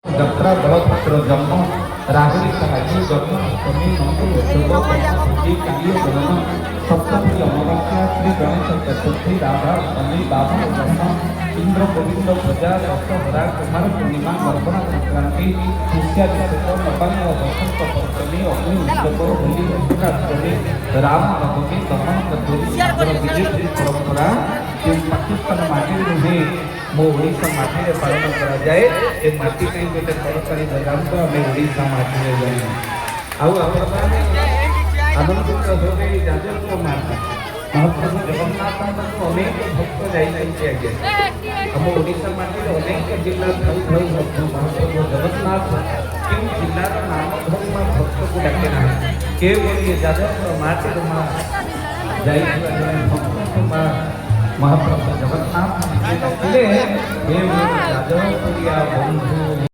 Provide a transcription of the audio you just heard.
ଯାତ୍ରା ବଳଭଦ୍ର ଜନ୍ମ ରାହୁରି ସାହାଯ୍ୟ ଜନ୍ମ ଅଷ୍ଟମୀ ମଙ୍ଗଳ ଉତ୍ସବ ପୂଜି କାଳିୟ ଜନ୍ମ ସପ୍ତମୀ ଅମାବାସ୍ୟା ଶ୍ରୀ ଗଣେଶ ଚତୁର୍ଥୀ ରାଧା ଅଷ୍ଟମୀ ବାମନ ଜନ୍ମ ଇନ୍ଦ୍ର ଗୋବିନ୍ଦ ପୂଜା ଦଶହରା କୁମାର ପୂର୍ଣ୍ଣିମା ଗର୍ଭଣା ସଂକ୍ରାନ୍ତି ପୁଷ୍ୟାଭିଷେକ ନବାନ୍ନ ବସନ୍ତ ପଞ୍ଚମୀ ଅଗ୍ନି ଉତ୍ସବ ହୋଲି ଅଷ୍ଟକାଷ୍ଟମୀ ରାମ ନବମୀ ଦମନ କଚୋରୀ ବିଜେପି ପରମ୍ପରା ପାକିସ୍ତାନ ମାଟିରେ ରୁହେ मो ओडिशा माटी रे पालन करा जाए ए माटी कई गोटे सरकारी बजान तो हमें ओडिशा माटी रे जाए आउ आपण माने आनंदित होबे जाजपुर माटी महाप्रभु जगन्नाथ को अनेक भक्त जाई जाई आगे हम ओडिशा माटी रे अनेक जिल्ला थाई थाई भक्त महाप्रभु जगन्नाथ किन जिल्ला रो नाम धर्म भक्त को डाके ना के बोलिए जाजपुर माटी रो मा जाई भक्त मा महाप्रभु जगन्नाथ राजपुरिया बंधु